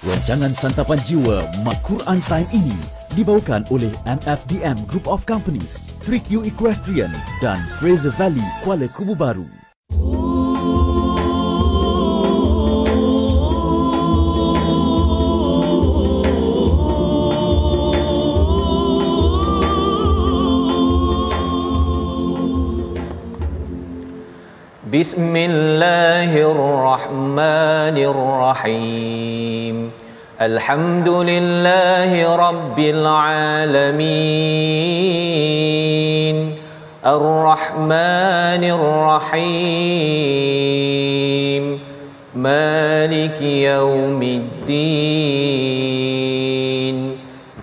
Rancangan Santapan Jiwa Mat Quran Time ini dibawakan oleh MFDM Group of Companies, 3Q Equestrian dan Fraser Valley Kuala Kubu Baru. Bismillahirrahmanirrahim. Alhamdulillahi Rabbil Alamin. Ar-Rahmanir-Rahim. Maliki yawmiddin.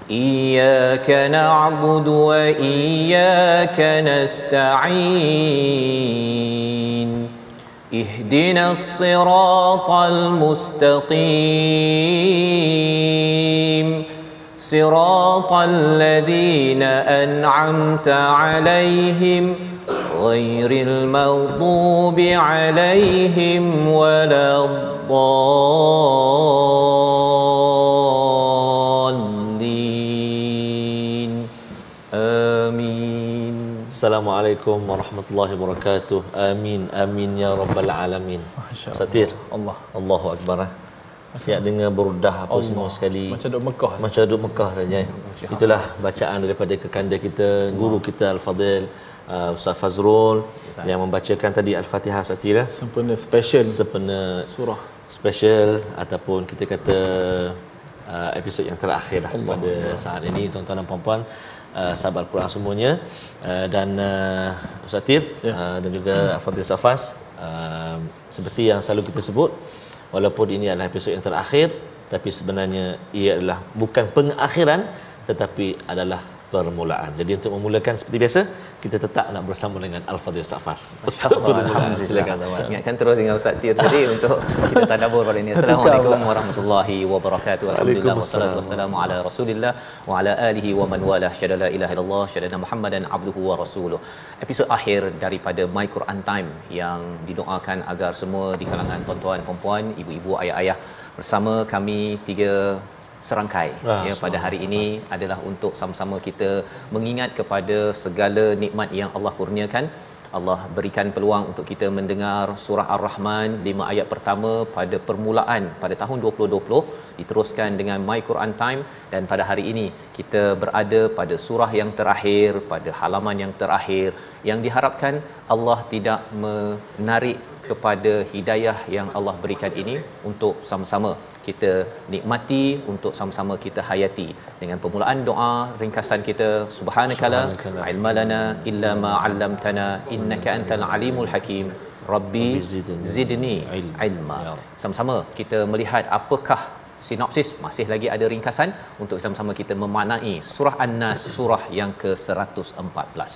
Iyyaka na'budu wa iyyaka nasta'in. اهدنا الصراط المستقيم صراط الذين أنعمت عليهم غير المغضوب عليهم ولا الضالين آمين. Assalamualaikum warahmatullahi wabarakatuh. Amin amin ya rabbal alamin. Satir. Allahu akbar. Siap dengar burdah apa semua sekali. Macam duduk Mekah. Macam duduk Mekah saja. Itulah bacaan daripada kekanda kita, guru kita Al-Fadil Ustaz Fazrul yang membacakan tadi Al-Fatihah Satir. Sempena special. Sempena surah special ataupun kita kata episod yang terakhir dah pada saat ini, tuan-tuan dan puan-puan, sahabat Al-Quran semuanya, dan Ustaz Tir dan juga Al-Fadhil Safas, seperti yang selalu kita sebut, walaupun ini adalah episod yang terakhir, tapi sebenarnya ia adalah bukan pengakhiran tetapi adalah permulaan. Jadi untuk memulakan seperti biasa, kita tetap nak bersama dengan Al-Fadhil Safas. Silakan Safas. Ingatkan terus dengan Ustaz Tir tadi untuk kita tadabbur pada ini. Assalamualaikum warahmatullahi wabarakatuh. Alhamdulillah wassalatu wassalamu ala Rasulillah wa ala alihi wa man walah. Syada la ilaha illallah, syada Muhammadan abduhu wa rasuluh. Episod akhir daripada My Quran Time yang didoakan agar semua di kalangan tuan-tuan, puan-puan, ibu-ibu, ayah-ayah bersama kami tiga serangkai pada hari ini adalah untuk sama-sama kita mengingat kepada segala nikmat yang Allah kurniakan. Allah berikan peluang untuk kita mendengar surah Ar-Rahman 5 ayat pertama pada permulaan pada tahun 2020, diteruskan dengan My Quran Time, dan pada hari ini kita berada pada surah yang terakhir, pada halaman yang terakhir, yang diharapkan Allah tidak menarik kepada hidayah yang Allah berikan ini untuk sama-sama kita nikmati, untuk sama-sama kita hayati. Dengan permulaan doa ringkasan kita, subhanakala ilmalana illa ma 'allamtana innaka antal alimul hakim rabbi zidni ilma. Sama-sama kita melihat apakah sinopsis, masih lagi ada ringkasan untuk sama-sama kita memaknai surah An-Nas, surah yang ke-114,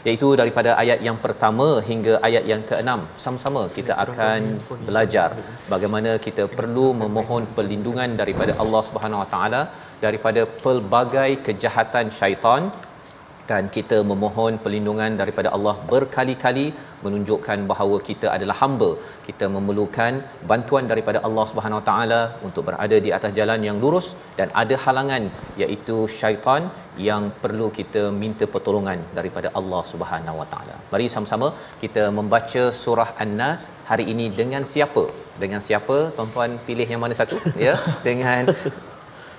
iaitu daripada ayat yang pertama hingga ayat yang ke-6. Sama-sama kita akan belajar bagaimana kita perlu memohon perlindungan daripada Allah Subhanahu Wa Taala daripada pelbagai kejahatan syaitan, dan kita memohon perlindungan daripada Allah berkali-kali, menunjukkan bahawa kita adalah hamba, kita memerlukan bantuan daripada Allah Subhanahu Wa Taala untuk berada di atas jalan yang lurus, dan ada halangan iaitu syaitan yang perlu kita minta pertolongan daripada Allah Subhanahu Wa Taala. Mari sama-sama kita membaca surah An-Nas hari ini dengan siapa? Dengan siapa? Tuan-tuan pilih yang mana satu ya? Dengan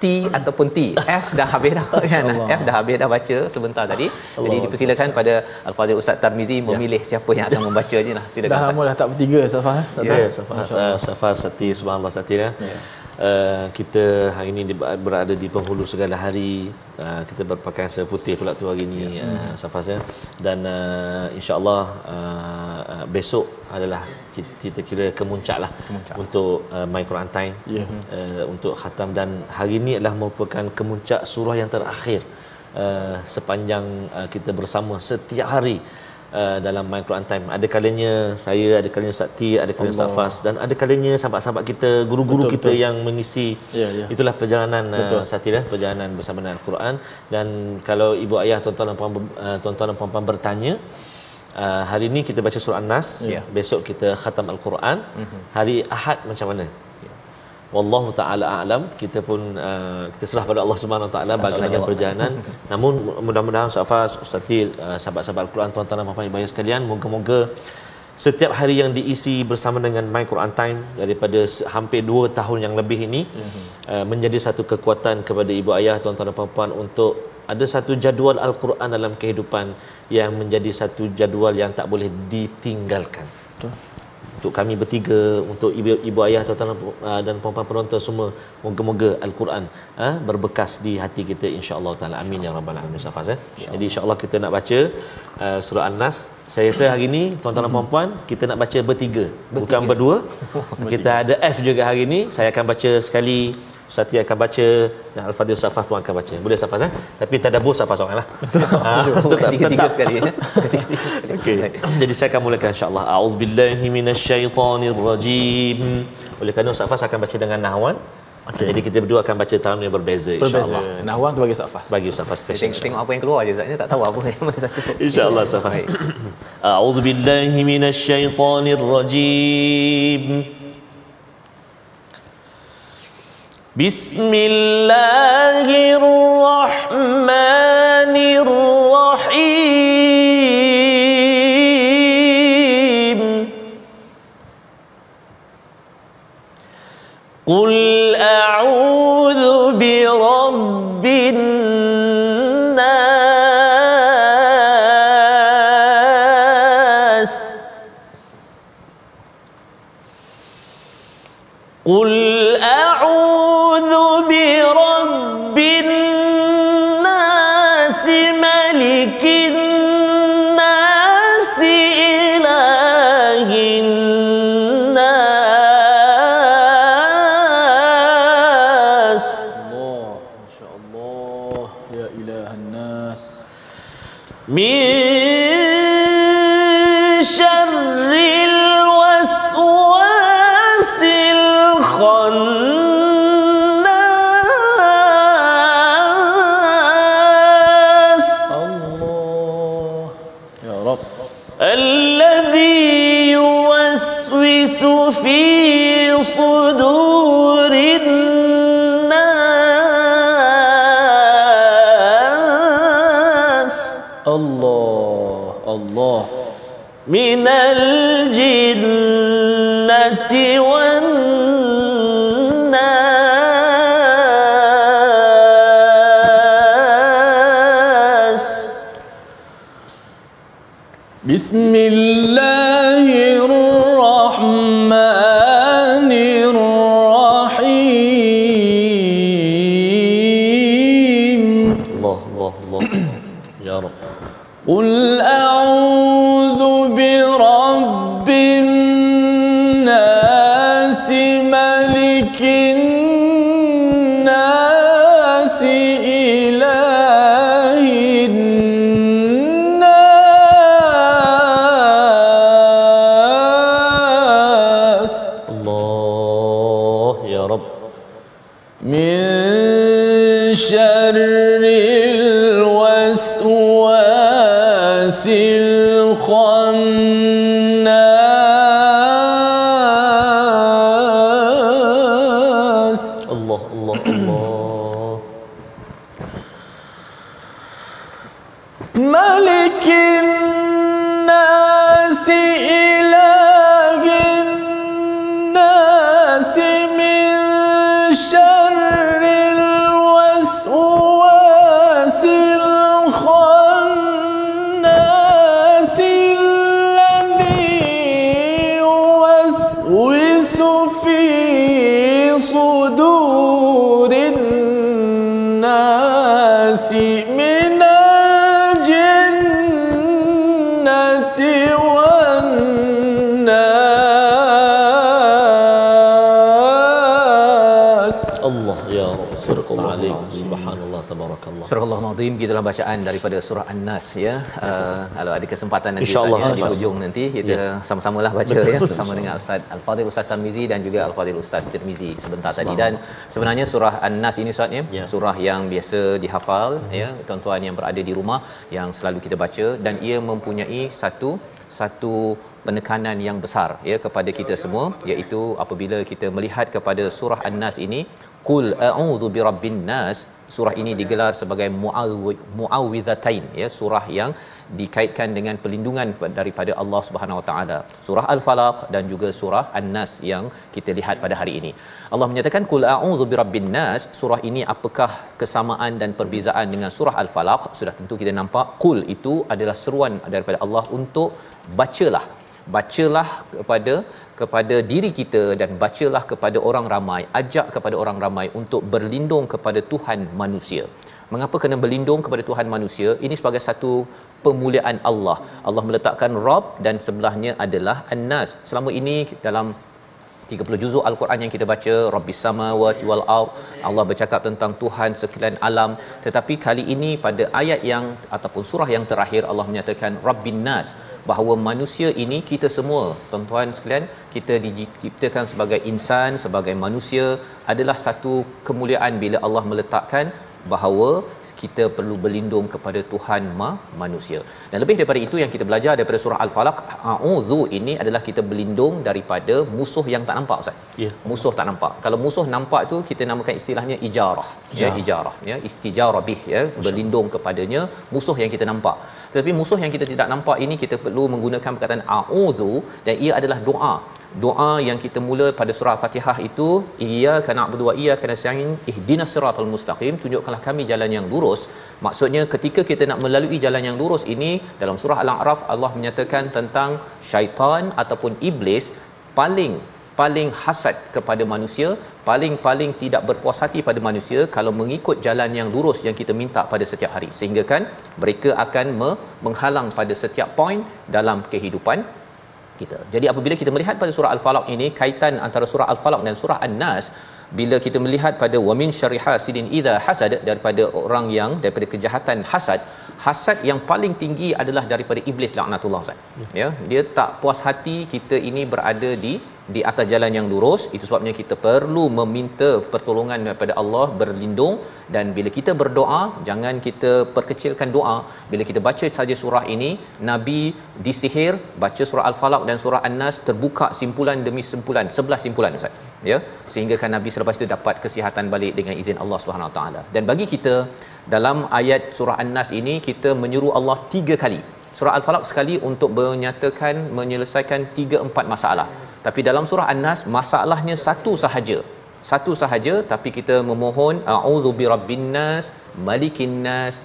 T ataupun T. F dah habis dah kan? F dah habis dah baca sebentar tadi. Jadi dipersilakan pada Al-Fadhil Ustaz Tarmizi memilih siapa yang akan membaca je lah. Silakan. Dah lama dah tak bertiga Safas. Ya, Safas Satir, subhanallah Satir ya. Kita hari ini berada di penghulu segala hari. Kita berpakaian serba putih pula tu hari ini, Safas ya. Dan insya-Allah besok adalah kita kira kemuncak lah untuk My Quran Time, untuk khatam, dan hari ini adalah merupakan kemuncak surah yang terakhir sepanjang kita bersama setiap hari dalam My Quran Time. Ada kalanya saya, ada kalanya Ustaz T, ada kalanya Ustaz Fas, dan ada kalanya sahabat-sahabat kita, guru-guru kita yang mengisi. Itulah perjalanan Satir, perjalanan bersama dengan Al-Quran. Dan kalau ibu ayah, tuan-tuan dan puan-puan bertanya, hari ini kita baca surah An-Nas, besok kita khatam Al-Quran. Hari Ahad macam mana? wallahu taala a'lam. Kita pun kita serah pada Allah Subhanahu Wa Taala bagaimana perjalanan. Namun mudah-mudahan Safas, Ustaz Til, sahabat-sahabat Al-Quran, tuan-tuan dan puan-puan ibu ayah sekalian, moga-moga setiap hari yang diisi bersama dengan My Quran Time daripada hampir 2 tahun yang lebih ini menjadi satu kekuatan kepada ibu ayah, tuan-tuan dan puan-puan untuk ada satu jadual Al-Quran dalam kehidupan yang menjadi satu jadual yang tak boleh ditinggalkan. Betul. Untuk kami bertiga, untuk ibu ayah, tuan-tuan dan puan-puan penonton semua, moga-moga Al-Quran berbekas di hati kita, insya-Allah taala. Amin ya rabbal alamin. Safas Jadi insya-Allah kita nak baca surah An-Nas. Saya rasa hari ini tuan-tuan dan puan-puan kita nak baca bertiga, bukan berdua. Kita ada F juga hari ini. Saya akan baca sekali, Ustaz Tia akan baca, dan Al-Fadhil Safas pun akan baca. Boleh Safas Tapi tadabbur Safas seoranglah. Tiga sekali ya. Okey. Jadi saya akan mulakan insya-Allah. A'udzubillahi minasyaitonirrajim. Oleh kerana Safas akan baca dengan nahwan. Okay. Jadi kita berdua akan baca tahun yang berbeza, insya-Allah. Nahwan tu bagi Safas. Bagi Safas. Tengok apa yang keluar je Ustaz. Tak tahu apa yang mana satu. Insya-Allah Safas. A'udzubillahi minasyaitonirrajim. Bismillahirrahmanirrahim. Qul a'udzu birabbin nas. Qul a'udzu birabbin nas, malikin nas, ilahin nas. Allah, masya-Allah, ya ilahan nas. Min syarril waswasil khannas. Allah, ya Rabb. Alladhi yuwaswisu fi sudurin nas. Allah, Allah. Minal jinnati wan nas. Bismillahirrahmanirrahim. Allah, Allah, Allah. Ya Rabb. Qul a'udzu birabbin nas, malikin nas, ilahin nas. Allah, ya Rabb. Min syarril waswasil khannas. Allah, Allah, Allah. Malikin nasi, ilahin nasi, min syarril waswasil khannas, alladhi yuwaswisu fi sudurin nasi, minal jinnati wan nas. Allah, ya Rabb. Sadaqallahu Ta'ala. azim. Subhanallah, tabarakallah. Surah Al-Nazim, kita dalam bacaan daripada surah An-Nas ya. Kalau ada kesempatan nanti InsyaAllah, Ustaz, di Ustaz. hujung nanti kita sama-samalah baca ya bersama dengan Ustaz Al-Fadhil Ustaz Tarmizi dan juga Al-Fadhil Ustaz Tirmizi sebentar tadi. Dan sebenarnya surah An-Nas ini Ustaz ya, surah yang biasa dihafal ya tuan-tuan yang berada di rumah yang selalu kita baca, dan ia mempunyai satu penekanan yang besar ya kepada kita semua, iaitu apabila kita melihat kepada surah An-Nas ini, qul a'udzu birabbin nas. Surah ini digelar sebagai muawwidzatain ya, surah yang dikaitkan dengan perlindungan daripada Allah Subhanahu Wa Taala. Surah Al-Falaq dan juga surah An-Nas yang kita lihat pada hari ini. Allah menyatakan qul a'udzu birabbin nas. Surah ini apakah kesamaan dan perbezaan dengan surah Al-Falaq? Sudah tentu kita nampak qul itu adalah seruan daripada Allah untuk bacalah kepada diri kita dan bacalah kepada orang ramai, ajak kepada orang ramai untuk berlindung kepada Tuhan manusia. Mengapa kena berlindung kepada Tuhan manusia? Ini sebagai satu pemuliaan Allah. Allah meletakkan Rabb dan sebelahnya adalah An-Nas. Selama ini dalam 30 juzuk Al-Quran yang kita baca, Rabbis samawati wal ard, Allah bercakap tentang Tuhan sekalian alam. Tetapi kali ini pada ayat yang ataupun surah yang terakhir, Allah menyatakan Rabbin nas, bahawa manusia ini, kita semua tuan-tuan sekalian, kita diciptakan sebagai insan, sebagai manusia, adalah satu kemuliaan bila Allah meletakkan bahawa kita perlu berlindung kepada Tuhan manusia. Dan lebih daripada itu yang kita belajar daripada surah Al-Falaq, a'udzu ini adalah kita berlindung daripada musuh yang tak nampak, Ustaz. Musuh tak nampak. Kalau musuh nampak tu kita namakan istilahnya ijarah. Ijarah ya, istijarah bih ya, berlindung kepadanya musuh yang kita nampak. Tetapi musuh yang kita tidak nampak ini kita perlu menggunakan perkataan a'udzu, dan ia adalah doa yang kita mula pada surah Al-Fatihah itu, iyyaka na'budu wa iyyaka nasta'in ihdinas siratal mustaqim, tunjukkanlah kami jalan yang lurus. Maksudnya ketika kita nak melalui jalan yang lurus ini, dalam surah Al-A'raf Allah menyatakan tentang syaitan ataupun iblis paling hasad kepada manusia, paling tidak berpuas hati pada manusia kalau mengikut jalan yang lurus yang kita minta pada setiap hari, sehingga kan mereka akan menghalang pada setiap poin dalam kehidupan kita. Jadi apabila kita melihat pada surah Al-Falaq ini, kaitan antara surah Al-Falaq dan surah An-Nas, bila kita melihat pada wa min syarri hasidin idza hasad, daripada orang yang daripada kejahatan hasad yang paling tinggi adalah daripada iblis laknatullah, Ustaz. Ya, dia tak puas hati kita ini berada di atas jalan yang lurus. Itu sebabnya kita perlu meminta pertolongan daripada Allah, berlindung. Dan bila kita berdoa, jangan kita perkecilkan doa. Bila kita baca saja surah ini, Nabi disihir, baca surah Al-Falaq dan surah An-Nas, terbuka simpulan demi simpulan, 11 simpulan, Ustaz. Ya, sehingga kan Nabi selepas itu dapat kesihatan balik dengan izin Allah Subhanahu Wa Taala. Dan bagi kita dalam ayat surah An-Nas ini, kita menyuruh Allah 3 kali. Surah Al-Falaq sekali untuk menyelesaikan 3-4 masalah. Tapi dalam surah An-Nas masalahnya satu sahaja, tapi kita memohon a'udzu birabbin nas, malikin nas,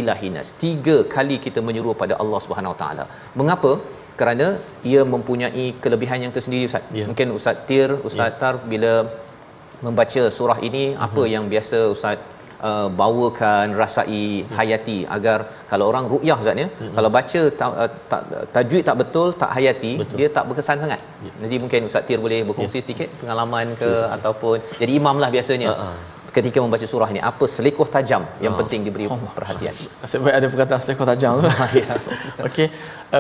ilahin nas. 3 kali kita menyuruh pada Allah Subhanahu Wa Taala. Mengapa? Kerana ia mempunyai kelebihan yang tersendiri, Ustaz. Mungkin Ustaz Tir, Ustaz Tar bila membaca surah ini, apa yang biasa Ustaz bawakan, rasai, hayati, agar kalau orang ruqyah, Ustaz ya, kalau baca tajwid tak betul, tak hayati, dia tak berkesan sangat. Jadi mungkin Ustaz Tir boleh berkongsi sedikit pengalaman ke, ataupun jadi imam lah biasanya ketika membaca surah ini, apa selekoh tajam yang penting diberi perhatian. Sebab ada perkataan selekoh tajam tu. Okey,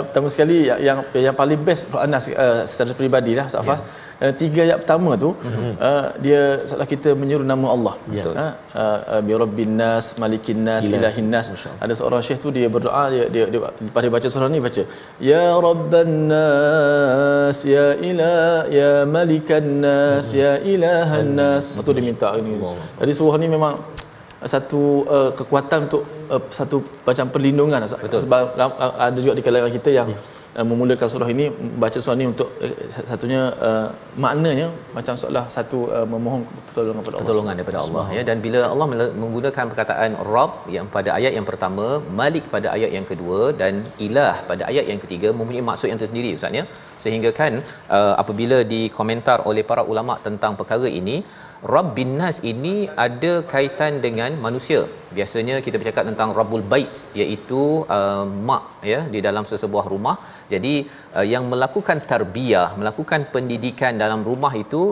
pertama sekali yang paling best An-Nas secara peribadi lah, Ustaz Fas. 3 ayat pertama tu dia setelah kita menyuruh nama Allah, bi rabbin nas, malikin nas, ilahin nas. Ada seorang syekh tu dia berdoa, dia lepas dia baca surah ni baca ya rabban nas, ya malikan nas, ya ilahan nas. Betul dia minta ini. Jadi surah ni memang satu kekuatan untuk satu macam perlindungan. Sebab ada juga di kalangan kita yang memulakan surah ini, baca surah ini untuk satunya maknanya macam seolah satu memohon pertolongan daripada Allah ya. Dan bila Allah menggunakan perkataan Rabb yang pada ayat yang pertama, Malik pada ayat yang kedua, dan Ilah pada ayat yang ketiga, mempunyai maksud yang tersendiri, Ustaz ya. Sehingga kan apabila dikomentar oleh para ulama tentang perkara ini, Rabbin Nas ini ada kaitan dengan manusia. Biasanya kita bercakap tentang Rabbul Bait, iaitu mak ya di dalam sesebuah rumah. Jadi yang melakukan tarbiyah, melakukan pendidikan dalam rumah itu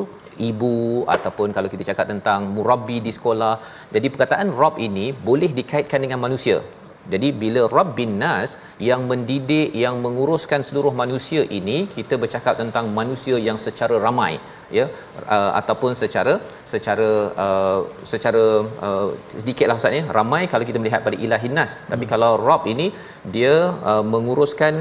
ibu, ataupun kalau kita cakap tentang murabbi di sekolah. Jadi perkataan Rabb ini boleh dikaitkan dengan manusia. Jadi bila Rabbin Nas, yang mendidik, yang menguruskan seluruh manusia ini, kita bercakap tentang manusia yang secara ramai ya, ataupun secara sedikitlah, Ustaz ya, ramai kalau kita melihat pada Ilahin Nas. Tapi kalau Rabb ini dia menguruskan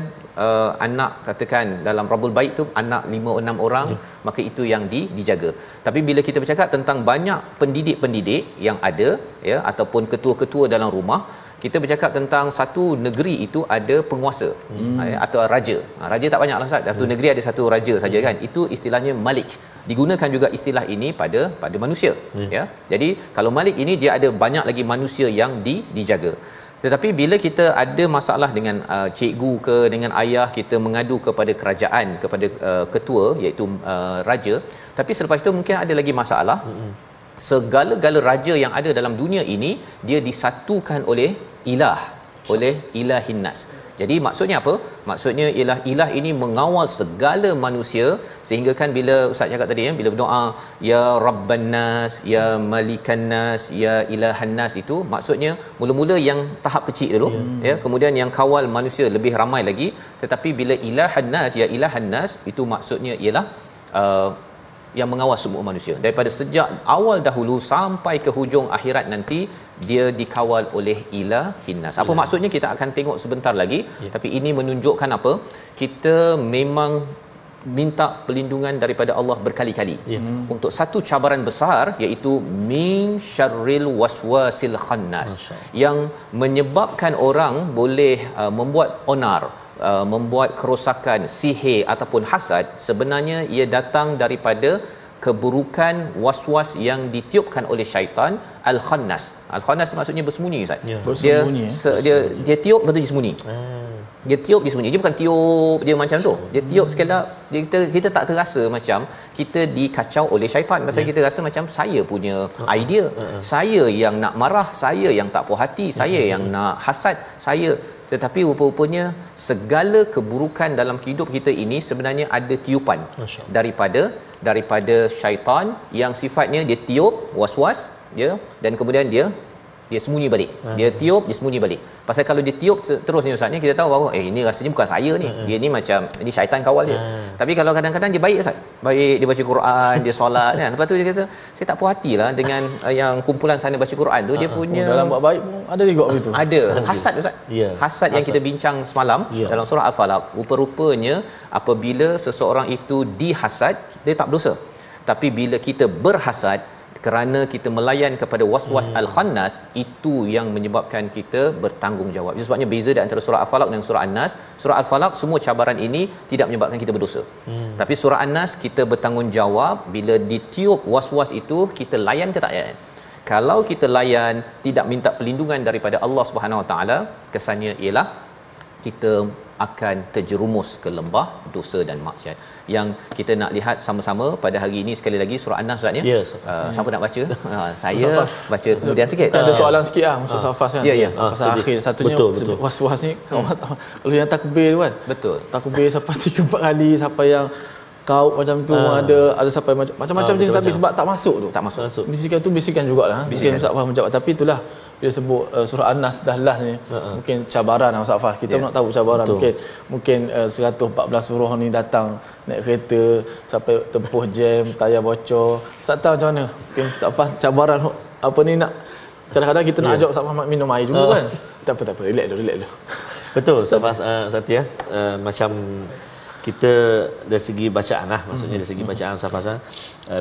anak, katakan dalam Rabbul Bait tu anak 5-6 orang, maka itu yang dijaga. Tapi bila kita bercakap tentang banyak pendidik-pendidik yang ada, ya, ataupun ketua-ketua dalam rumah, kita bercakap tentang satu negeri itu ada penguasa atau raja. Raja tak banyaklah Ustaz. Satu negeri ada satu raja saja kan. Itu istilahnya malik. Digunakan juga istilah ini pada manusia, ya. Jadi kalau malik ini dia ada banyak lagi manusia yang dijaga. Tetapi bila kita ada masalah dengan cikgu ke dengan ayah, kita mengadu kepada kerajaan, kepada ketua iaitu raja. Tapi selepas itu mungkin ada lagi masalah. Segala-gala raja yang ada dalam dunia ini dia disatukan oleh ilahin nas. Jadi maksudnya apa? Maksudnya ialah ilah ini mengawal segala manusia, sehingga kan bila Ustaz cakap tadi, bila berdoa ya Rabban Nas, ya Malikan Nas, ya Ilahan Nas, itu maksudnya mula-mula yang tahap kecil dulu, ya, kemudian yang kawal manusia lebih ramai lagi. Tetapi bila Ilahan Nas, ya Ilahan Nas, itu maksudnya ialah yang mengawal semua manusia daripada sejak awal dahulu sampai ke hujung akhirat nanti, dia dikawal oleh ilahin nas. Apa maksudnya kita akan tengok sebentar lagi, tapi ini menunjukkan apa? Kita memang minta perlindungan daripada Allah berkali-kali untuk satu cabaran besar, iaitu min syarril waswasil khannas, yang menyebabkan orang boleh membuat onar, membuat kerosakan, sihir ataupun hasad. Sebenarnya ia datang daripada keburukan waswas yang ditiupkan oleh syaitan. Al-khannas, al-khannas maksudnya bersembunyi Ustaz. Dia tiup lepas tu dia sembunyi. Dia tiup dia sembunyi. Dia bukan tiup dia macam tu. Dia tiup sekadar kita tak terasa macam kita dikacau oleh syaitan. Pasal kita rasa macam saya punya idea, saya yang nak marah, saya yang tak puas hati, saya yang nak hasad, saya. Tetapi rupa-rupanya segala keburukan dalam hidup kita ini sebenarnya ada tiupan daripada syaitan, yang sifatnya dia tiup was-was, ya, dan kemudian dia sembunyi balik. Dia tiup, dia sembunyi balik. Pasal kalau dia tiup terus ni Ustaz ni, kita tahu bahawa ini rasanya bukan saya ni. Dia ni macam ini syaitan kawal dia. Tapi kalau kadang-kadang dia baik Ustaz. Baik, dia baca Quran, dia solat kan. Lepas tu dia kata, saya tak puas hatilah dengan yang kumpulan sana baca Quran tu, dia punya dalam buat baik pun ada juga begitu. Ada hasad Ustaz. Hasad yang kita bincang semalam dalam surah Al-Falaq. Rupa-rupanya apabila seseorang itu dihasad, dia tak berdosa. Tapi bila kita berhasad kerana kita melayan kepada waswas al-khannas, itu yang menyebabkan kita bertanggungjawab. Itu sebabnya beza di antara surah Al-Falaq dan surah An-Nas. Surah Al-Falaq semua cabaran ini tidak menyebabkan kita berdosa. Tapi surah An-Nas kita bertanggungjawab. Bila ditiup waswas itu, kita layan ke tak layan? Kalau kita layan, tidak minta perlindungan daripada Allah Subhanahu Wa Taala, kesannya ialah kita akan terjerumus ke lembah dosa dan maksiat. Yang kita nak lihat sama-sama pada hari ini sekali lagi surah An-Nas Ustaz ya. Siapa nak baca? Saya baca kemudian sikit. Ada soalan sikit untuk Safas kan. Ya. Pasal akhir satunya was-was ni kalau yang takbir tu kan. Betul. Takbir sampai 3-4 kali, sampai yang kau macam tu ada sampai macam-macam jenis, tapi sebab tak masuk tu. Tak masuk. Bisikan tu bisikan jugalah. Bisikan Ustaz Fah menjawab, tapi itulah dia sebut surah An-Nas dah last ni, mungkin cabaran Ustaz Fah. Kita nak tahu cabaran. Mungkin 114 surah ni datang naik kereta sampai tempuh jam, tayar bocor. Ustaz tahu macam mana? Mungkin Ustaz Fah cabaran apa ni, nak kadang-kadang kita nak ajak Ustaz Fah minum air dulu kan. Tak apa, relax dulu. Betul Ustaz Fah, Satya, macam kita dari segi bacaan lah, maksudnya dari segi bacaan Safasa,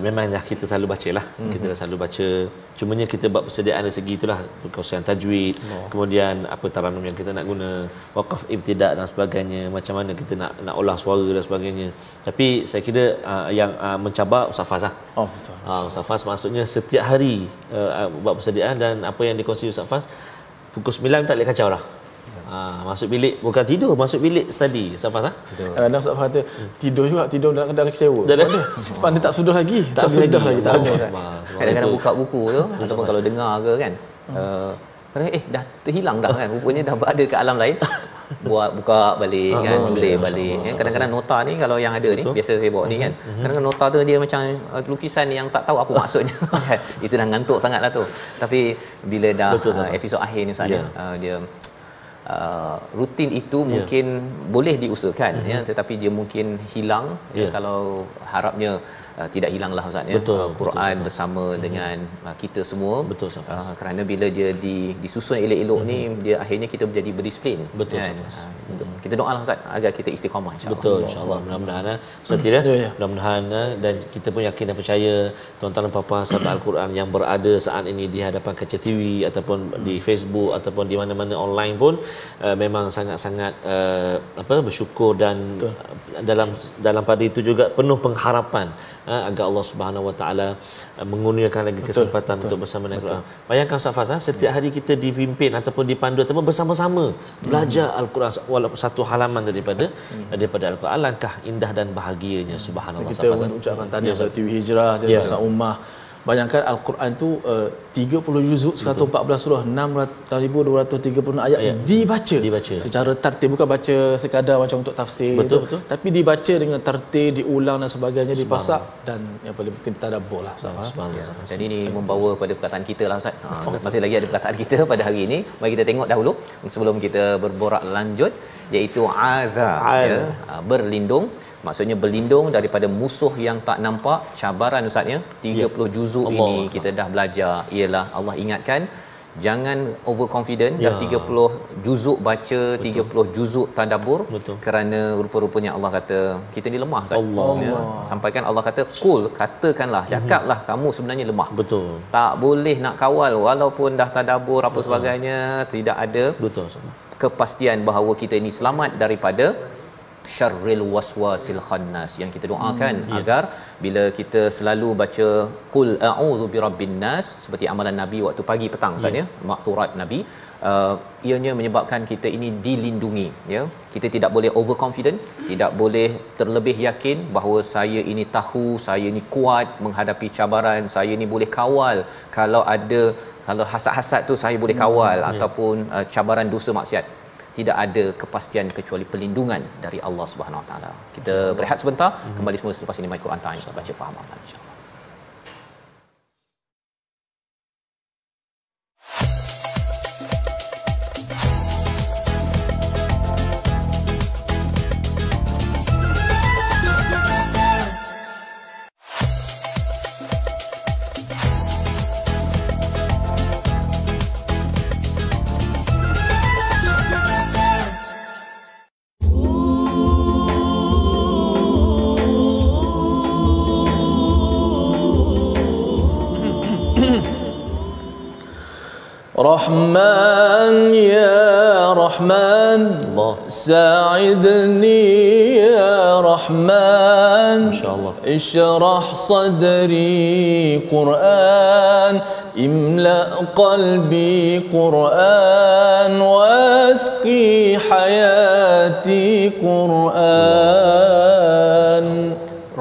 memanglah kita selalu baca lah, kita selalu baca, cumanya kita buat persediaan dari segi itulah, perkongsian tajwid, kemudian apa taranum yang kita nak guna, waqaf ibtidak dan sebagainya, macam mana kita nak olah suara dan sebagainya. Tapi saya kira yang mencabar Safas lah. Safas maksudnya setiap hari buat persediaan, dan apa yang dikongsi Safas pukul 9 tak boleh kacau lah. Masuk bilik, bukan tidur, masuk bilik study. Safas ah. Ada Ustaz kata tidur juga, tidur dalam kecewa. Sebab dia tak sudah lagi. Tak sudah lagi. Tak ada. Kadang-kadang buka buku tu ataupun kalau dengar ke kan. Kadang dah terhilang dah kan. Rupanya dah berada ke alam lain. Buka balik kan, tulis balik. Kadang-kadang nota ni kalau yang ada ni, biasa saya bawa ni kan. Kadang-kadang nota tu dia macam lukisan yang tak tahu apa maksudnya. Itu dah ngantuk sangatlah tu. Tapi bila dah episod akhir ni Ustaz, dia rutin itu mungkin boleh diusahakan ya, tetapi dia mungkin hilang kalau harapnya tidak hilanglah Ustaz ya. Quran bersama dengan kita semua. Betul Safas. Kerana bila dia disusun elok-elok ni, dia akhirnya kita menjadi berdisiplin. Betul kan? Safas. Kita doalah Ustaz agar kita istiqamah insya-Allah. Betul, insya-Allah. Mudah-mudahan Ustaz ya. Mudah-mudahan dan kita pun yakin dan percaya tuan-tuan dan puan-puan sahabat Al-Quran yang berada saat ini di hadapan kaca TV ataupun di Facebook ataupun di mana-mana online pun memang sangat-sangat bersyukur dan dalam pada itu juga penuh pengharapan agar Allah Subhanahu Wa Taala mengurniakan lagi kesempatan untuk bersama dengan Al-Quran. Bayangkan Ustaz Faz, setiap hari kita dipimpin ataupun dipandu ataupun bersama-sama belajar Al-Quran walaupun satu halaman daripada Al-Quran. Alangkah indah dan bahagianya, subhanallah. Kita mengucapkan tahniah kepada TV Hijrah dan Masjid Ummah. Bayangkan Al-Quran tu 30 juzuk, 114 surah, 6,236 ayat dibaca secara tertib, bukan baca sekadar macam untuk tafsir betul. Tapi dibaca dengan tertib, diulang dan sebagainya, dipasak dan yang paling penting tadabbur lah. Jadi ini membawa pada perkataan kita lah Ustaz. Masih lagi ada perkataan kita pada hari ini. Mari kita tengok dahulu sebelum kita berborak lanjut, iaitu azza, berlindung. Maksudnya berlindung daripada musuh yang tak nampak, cabaran Ustaz ya. 30 juzuk ini kita dah belajar, ialah Allah ingatkan jangan overconfident. Dah 30 juzuk baca, 30 juzuk tadabbur. Kerana rupa-rupanya Allah kata kita ni lemah Ustaz. Ya. Sampaikan Allah kata kul, katakanlah, cakaplah kamu sebenarnya lemah. Tak boleh nak kawal walaupun dah tadabbur apa sebagainya, tidak ada kepastian bahawa kita ini selamat daripada syarril waswasil khannas. Yang kita doakan agar bila kita selalu baca qul a'udzu birabbin nas seperti amalan Nabi waktu pagi petang Ustaz ya, maksurat Nabi, ianya menyebabkan kita ini dilindungi ya. Kita tidak boleh overconfident, tidak boleh terlebih yakin bahawa saya ini tahu, saya ini kuat menghadapi cabaran, saya ini boleh kawal kalau hasad-hasad tu saya boleh kawal ataupun cabaran dosa maksiat. Tidak ada kepastian kecuali perlindungan dari Allah Subhanahu Wa Taala. Kita berehat sebentar, kembali semula selepas ini My Quran Time, baca faham amal insya-Allah. رحمن يا رحمن ساعدني يا رحمن إن شاء الله اشرح صدري قرآن املأ قلبي قرآن واسقي حياتي قرآن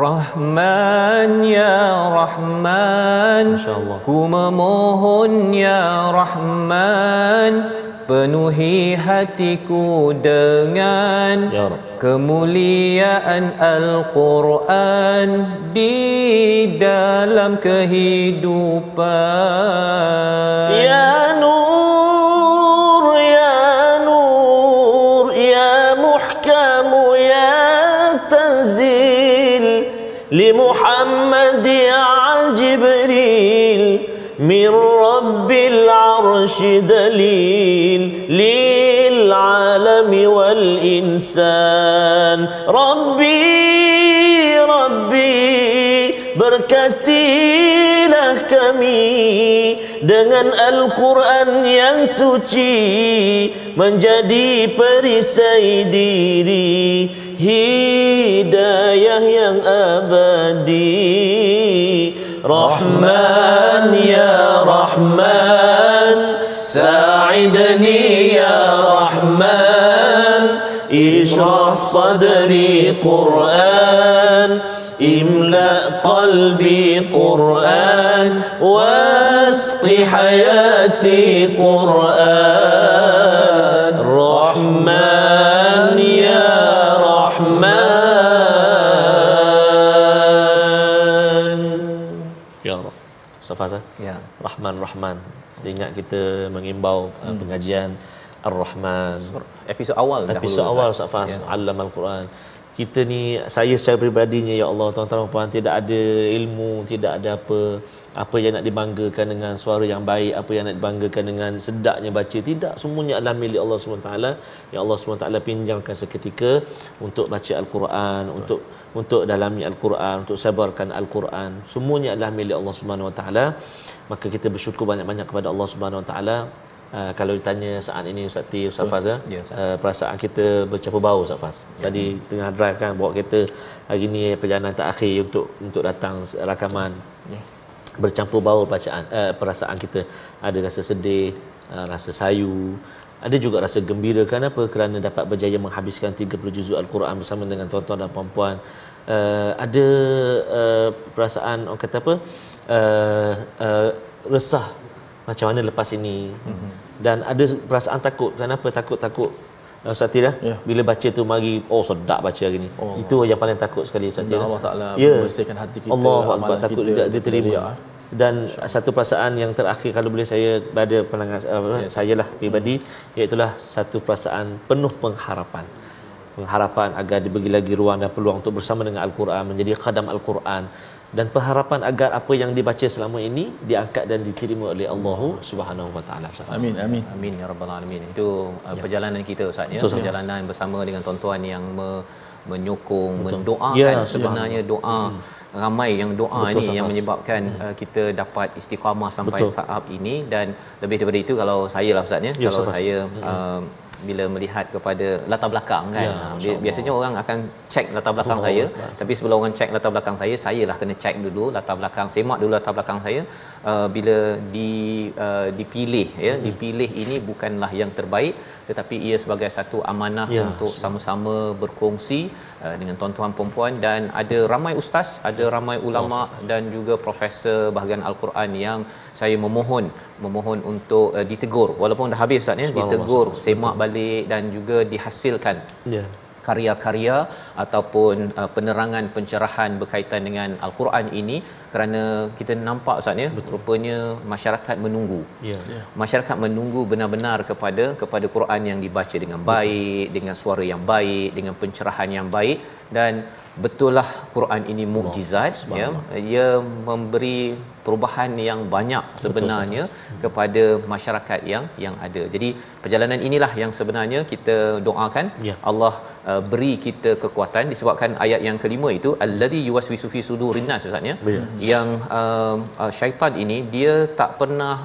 Rahman ya Rahman, ku memohon ya Rahman, penuhi hatiku dengan kemuliaan Al-Quran di dalam kehidupan. Ya Nur, ya Nur, ya Muhkamu, ya Tanzil li Muhammad ya Jibril min Rabbil Arshi dalil lil alami wal insan. Rabbi berkatilah kami dengan Al-Quran yang suci, menjadi perisai diri, hidayah yang abadi. Rahman ya Rahman, sa'idni ya Rahman, ishrah sadri Quran, imla qalbi Quran, wasqi hayati Quran. Rahman ya Rahman. Ya Rabb. Safasa? Ya. Rahman. Seingat kita mengimbau pengajian Ar-Rahman. Episod awal Safas, Allamal Quran. kita ni, saya secara peribadinya ya Allah, tuan-tuan dan puan, tidak ada ilmu, tidak ada apa yang nak dibanggakan dengan suara yang baik, apa yang nak dibanggakan dengan sedapnya baca, tidak, semuanya adalah milik Allah SWT. yang Allah SWT pinjamkan seketika untuk baca Al-Quran, untuk dalami Al-Quran, untuk sabarkan Al-Quran, semuanya adalah milik Allah SWT. Maka kita bersyukur banyak-banyak kepada Allah SWT. Kalau ditanya saat ini Ustaz T, Ustaz Faz, perasaan kita bercampur bau Ustaz Faz. Tadi tengah drive kan, bawa kereta, hari ni perjalanan terakhir untuk datang rakaman, bercampur bau bacaan, perasaan kita. Ada rasa sedih, rasa sayu, ada juga rasa gembira. Kenapa? Kerana dapat berjaya menghabiskan 30 juzuk Al-Quran bersama dengan tuan-tuan dan puan-puan. Ada perasaan, orang kata apa, resah macam mana lepas ini. Dan ada perasaan takut. Kenapa takut Ustaz Tira? Bila baca tu mari, sedap baca hari ni. Itu yang paling takut sekali Ustaz Tira. Allah Taala membersihkan hati kita, Allah Akbar, takut kita tidak diterima. Dan satu perasaan yang terakhir, kalau boleh saya pada pandangan saya lah pribadi, iaitulah satu perasaan penuh pengharapan agar diberi lagi ruang dan peluang untuk bersama dengan Al-Quran, menjadi khadam Al-Quran, dan pengharapan agar apa yang dibaca selama ini diangkat dan diterima oleh Allah Subhanahu Wa Taala. Amin, amin, amin ya rabbal alamin. Itu perjalanan kita Ustaz ya, perjalanan bersama dengan tuan-tuan yang menyokong, mendoakan. Sebenarnya doa, ramai yang doa ini yang menyebabkan kita dapat istiqamah sampai saat ini. Dan lebih daripada itu, kalau saya lah Ustaz ya, kalau saya bila melihat kepada latar belakang kan, biasanya orang akan cek latar belakang saya, tapi sebelum orang cek latar belakang saya lah kena cek dulu latar belakang, semak dulu latar belakang saya. Bila dipilih ya, dipilih ini bukanlah yang terbaik, tetapi ia sebagai satu amanah untuk sama-sama berkongsi dengan tuan-tuan perempuan. Dan ada ramai ustaz, ada ramai ulama dan juga profesor bahagian Al-Quran yang saya memohon untuk ditegur, walaupun dah habis ustaz ya, ditegur, semak balik dan juga dihasilkan karya-karya ataupun penerangan pencerahan berkaitan dengan Al-Quran ini, kerana kita nampak Ustaz ya, rupanya masyarakat menunggu. Masyarakat menunggu benar-benar kepada Quran yang dibaca dengan baik, dengan suara yang baik, dengan pencerahan yang baik. Dan betul lah Quran ini mukjizat ya, ia memberi perubahan yang banyak sebenarnya kepada masyarakat yang ada. Jadi perjalanan inilah yang sebenarnya kita doakan Allah beri kita kekuatan, disebabkan ayat yang kelima itu allazi yuwaswisu fi sudurin nas Ustaz ya, yang syaitan ini dia tak pernah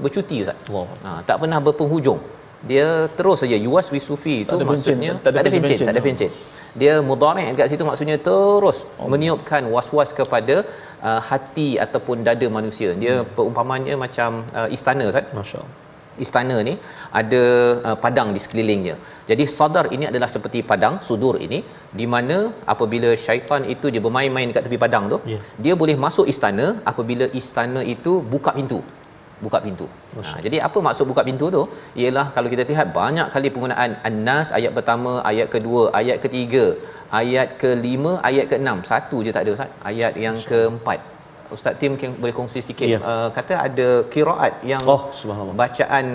bercuti Ustaz. Tak pernah berpenghujung. Dia terus saja yuwaswisu fi itu maksudnya tak ada pencet. Dia mudhari' dekat situ, maksudnya terus meniupkan was-was kepada hati ataupun dada manusia. Dia perumpamannya macam istana Ustaz. Masya-Allah. Istana ni ada padang di sekelilingnya. Jadi sadar ini adalah seperti padang, sudur ini, di mana apabila syaitan itu dia bermain-main dekat tepi padang tu, dia boleh masuk istana apabila istana itu buka pintu. Jadi apa maksud buka pintu tu? Ialah kalau kita lihat banyak kali penggunaan An-Nas, ayat pertama, ayat kedua, ayat ketiga, ayat kelima, ayat keenam. Satu je tak ada Ustaz, ayat yang keempat. Ustaz Tim mungkin boleh kongsi sikit. Kata ada qiraat yang bacaan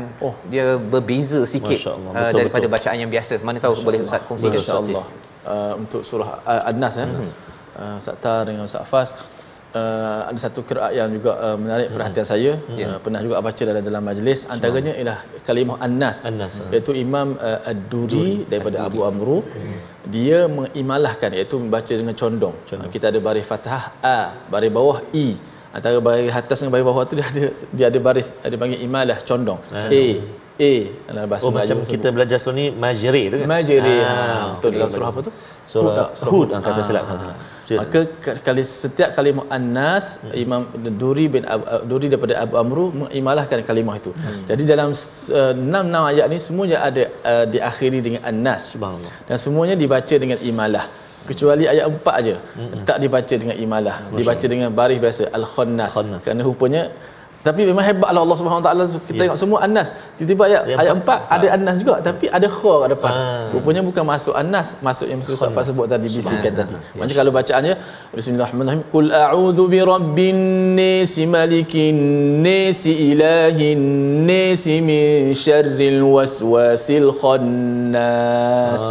dia berbeza sikit daripada bacaan yang biasa. Mana tahu boleh Ustaz kongsikan insya-Allah. Untuk surah An-Nas Ustaz Tar dengan Ustaz Faz, ada satu qiraat yang juga menarik perhatian saya. Pernah juga baca dalam majlis, antaranya ialah kalimah An-Nas, iaitu Imam Ad-Duri daripada Abu Amru. Dia mengimalahkan, iaitu membaca dengan condong. Kita ada baris fathah A, baris bawah I, antara baris atas dengan baris bawah tu dia ada baris, ada panggil imalah condong. Dalam bahasa macam kita belajar sebelum ni majri tu kan? Majri. Betul, dalam surah apa tu? Surah Hud, kata silap. Maka setiap kalimah An-Nas, Imam Duri daripada Abu Amru mengimalahkan kalimah itu. Jadi dalam 6 ayat ni semuanya ada diakhiri dengan An-Nas. Subhanallah. Dan semuanya dibaca dengan imalah. Kecuali ayat 4 aja tak dibaca dengan imalah, dibaca dengan baris biasa Al-Khannas. Kerana rupanya Tapi memang hebatlah Allah Subhanahu Wa Taala. Kita tengok semua An-Nas. Tiba-tiba ayat 4 ada An-Nas juga, tapi ada kha kat depan. Rupanya bukan masuk An-Nas, masuk yang Ustaz Fah sebut tadi, bisikan tadi. Macam kalau bacaannya Bismillahirrahmanirrahim. Qul a'udzu birabbin nas, malikin nas, ilahin nas, min syarril waswasil khannas.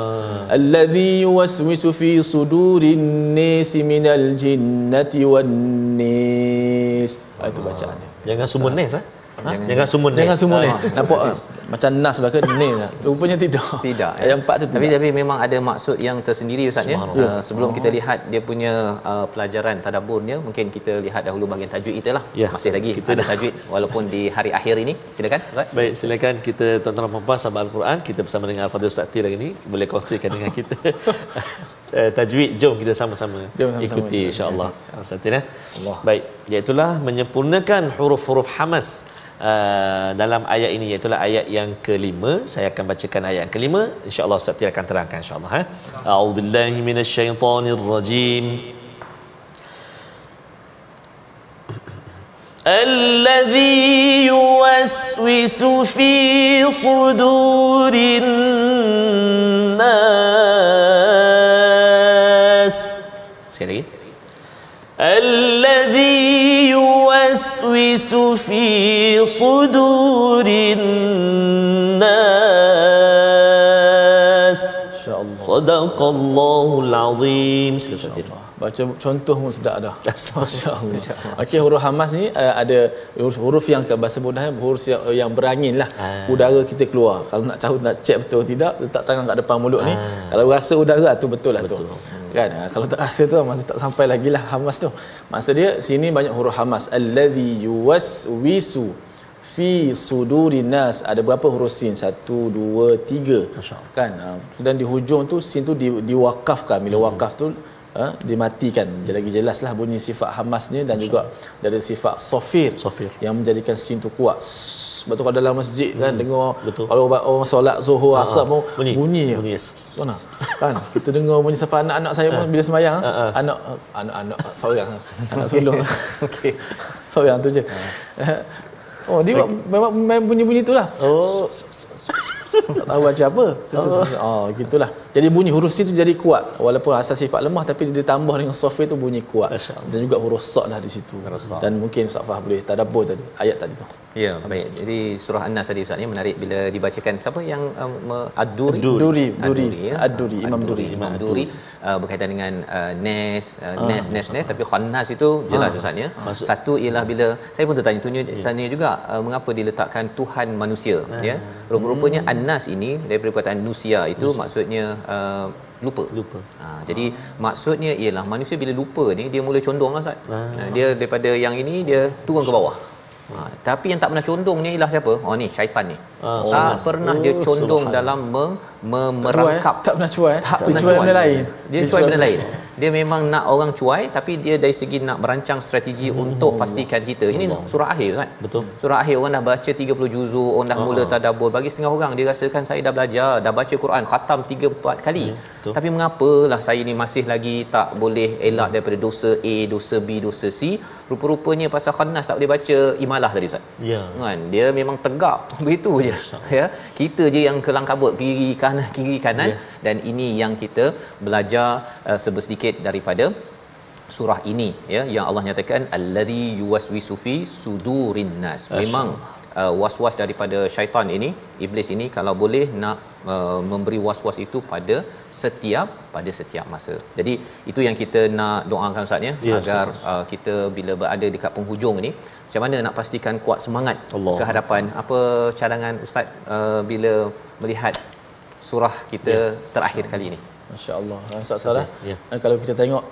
Alladzi yuwaswisu fi sudurin nas minal jinnati wan nas. Itu bacaannya. Jangan sumun nes Jangan sumun nes. Nampak macam nas belaka nes. Rupanya tidak. Ayat 4 tu tapi memang ada maksud yang tersendiri Ustaz ya. Sebelum kita lihat dia punya pelajaran tadabburnya, mungkin kita lihat dahulu bahagian tajwid kita lah. Masih lagi kita ada tajwid walaupun di hari akhir ini. Silakan Ustaz. Baik, silakan kita tuan-tuan dan puan-puan sahabat Al-Quran, kita bersama dengan Al-Fadhil Ustaz Tir hari ini boleh kongsikan dengan kita tajwid. Jom kita sama-sama ikuti insya-Allah. Ustaz Tir Baik, iaitu menyempurnakan huruf-huruf hamas dalam ayat ini, iaitu ayat yang kelima. Saya akan bacakan ayat yang kelima, insya-Allah Ustaz Tir akan terangkan insya-Allah. A'udzubillahi minasyaitonirrajim. Alladzi yuwaswisu fi sudurin nas. Sekali lagi. Alladzi yuwaswisu fi sudurin nas. Insya-Allah. Sadaqallahul azim. Baca contoh pun sedap dah. Masya-Allah. Okey, huruf hamas ni ada huruf yang ke bahasa mudahnya huruf yang berangin lah. Udara kita keluar. Kalau nak tahu, nak check betul tidak, letak tangan kat depan mulut ni. Kalau rasa udara tu betul lah tu. Kan? Kalau tak rasa tu masih tak sampai lagi lah hamas tu. Maksud dia sini banyak huruf hamas. Allazi yuwaswisu fi sudurin nas. Ada berapa huruf sin? 1 2 3. Kan? Dan di hujung tu sin tu diwakafkan. Bila wakaf tu dimatikan. Lagi jelaslah bunyi sifat hamasnya, dan juga dari sifat sofir yang menjadikan sin tu kuat. Sebab tu kalau dalam masjid kan dengar kalau orang solat zuhur asar pun bunyi. Kan kita dengar bunyi siapa anak-anak saya pun bila sembahyang anak seorang anak sulung. Okey. Seorang tu je. Dia memang main bunyi-bunyi itulah. Tak tahu baca apa. Gitulah. Jadi bunyi huruf sin tu jadi kuat. Walaupun asal sifat lemah, tapi dia ditambah dengan software tu bunyi kuat. Dan juga huruf sad lah di situ. Dan mungkin Ustaz Fah boleh tadabbur tadi ayat tadi tu. Ya, baik. Jadi surah An-Nas tadi Ustaz ni menarik bila dibacakan. Siapa yang Ad-Duri? Imam Duri berkaitan dengan nes, tapi khannas itu jelas Ustaz ya. Satu ialah bila saya pun tanya juga mengapa diletakkan Tuhan manusia ya. Rupa-rupanya An-Nas ini daripada perkataan nusia itu maksudnya lupa. Jadi maksudnya ialah manusia bila lupa ni dia mula condong lah Ustaz. Dia daripada yang ini dia turun ke bawah. Tapi yang tak pernah condong ni ialah siapa? Ni syaitan ni. Tak pernah dia condong dalam merangkap. Tak pernah cuai. Benda lain. Dia cuai benda lain. Dia memang nak orang cuai, tapi dia dari segi nak merancang strategi untuk pastikan kita. Ini surah akhir kan? Betul. Surah akhir orang dah baca 30 juzuk, orang dah mula tadabbur. Bagi setengah orang dia rasakan saya dah belajar, dah baca Quran, khatam 3-4 kali. Tapi mengapalah saya ni masih lagi tak boleh elak daripada dosa A, dosa B, dosa C. Rupa-rupanya pasal khannas tak boleh baca imalah tadi Ustaz. Ya. Kan? Dia memang tegak begitu je. Ya. Kita je yang kelang kabut kiri kanan dan ini yang kita belajar sedikit daripada surah ini ya, yang Allah nyatakan allazi yuwaswisu fi sudurin nas. Memang was-was daripada syaitan ini, iblis ini kalau boleh nak memberi was-was itu pada setiap masa. Jadi itu yang kita nak doakan Ustaz ya, agar kita bila berada dekat penghujung ini macam mana nak pastikan kuat semangat ke hadapan. Apa cadangan Ustaz bila melihat surah kita terakhir kali ini? Masya-Allah. Ustaz Salah. Kalau kita tengok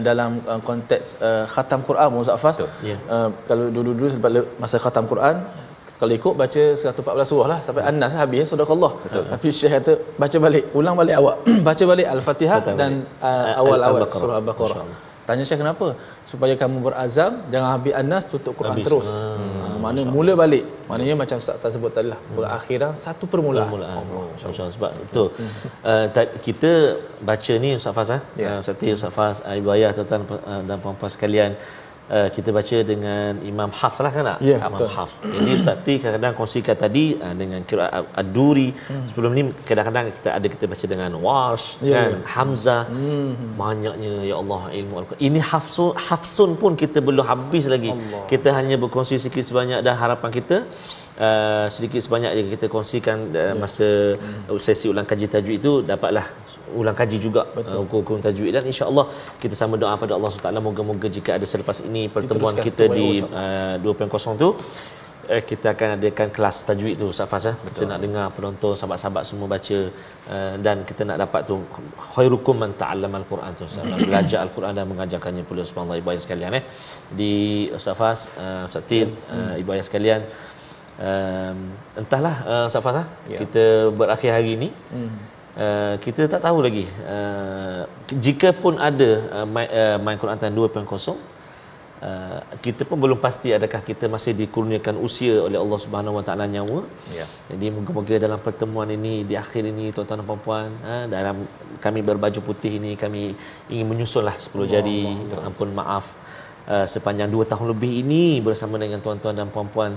dalam konteks khatam Quran Ustaz Fas, kalau dulu-dulu sebab masa khatam Quran kalau ikut baca 114 surah lah sampai An-Nas habis sadaqallah. Tapi Syekh kata baca balik, ulang balik awak. Baca balik Al-Fatihah dan awal-awal surah Al-Baqarah. Tanya Syekh kenapa? Supaya kamu berazam jangan habis An-Nas tutup Quran habis terus. Mana mula balik. Maknanya macam Ustaz tak sebut tadi lah, berakhiran satu permulaan. Masya-Allah. Sebab betul. Kita baca ni Ustaz Fas Ustaz Tir, Ustaz Fas, Ibu Ayah, tuan-tuan dan puan-puan sekalian, kita baca dengan Imam Hafs lah kan tak? Ya, Imam betul. Hafs. Jadi Ustaz T kadang-kadang kongsikan tadi dengan qiraat Ad-Duri. Sebelum ni kadang-kadang kita baca dengan Warsh, kan? Hamzah. Banyaknya ya Allah ilmu Al-Quran. Ini Hafsun pun kita belum habis lagi. Allah. Kita hanya berkongsi sikit sebanyak, dan harapan kita sedikit sebanyak yang kita kongsikan masa sesi ulang kaji tajwid itu dapatlah ulang kaji juga hukum tajwid, dan insya-Allah kita sama doa pada Allah SWT moga-moga jika ada selepas ini pertemuan kita di 2.0 tu kita akan adakan kelas tajwid tu Ustaz Faz. Kita nak dengar penonton sahabat-sahabat semua baca, dan kita nak dapat tu khairukum man ta'allama al-Quran tu Ustaz, belajar al-Quran dan mengajarkannya pula. Subhanallah ibu ayah sekalian di Ustaz Faz, Ustaz Tin, ibu ayah sekalian, entahlah Ustaz Faz, kita berakhir hari ini kita tak tahu lagi jika pun ada My Quran Time 2.0, kita pun belum pasti adakah kita masih dikurniakan usia oleh Allah Subhanahu Wa Taala nyawa. Jadi moga-moga dalam pertemuan ini di akhir ini tuan-tuan dan puan-puan, dalam kami berbaju putih ini kami ingin menyusullah 10 jari ampun maaf sepanjang 2 tahun lebih ini bersama dengan tuan-tuan dan puan-puan.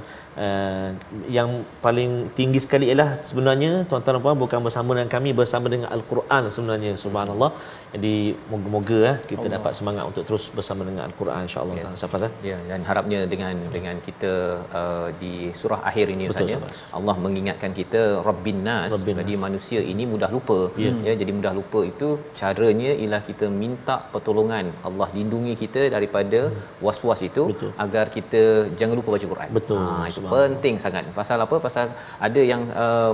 Yang paling tinggi sekali ialah sebenarnya tuan-tuan dan puan bukan bersama dengan kami, bersama dengan Al-Quran sebenarnya. Subhanallah. Jadi moga-moga kita dapat semangat untuk terus bersama dengan Al-Quran insya-Allah. Safaz. Ya, dan harapnya dengan kita di surah akhir ini Ustaz, Allah mengingatkan kita Rabbin Nas. Jadi manusia ini mudah lupa. Jadi mudah lupa itu caranya ialah kita minta pertolongan Allah, lindungi kita daripada was-was itu. Agar kita jangan lupa baca Quran. Itu penting sangat. Pasal apa? Pasal ada yang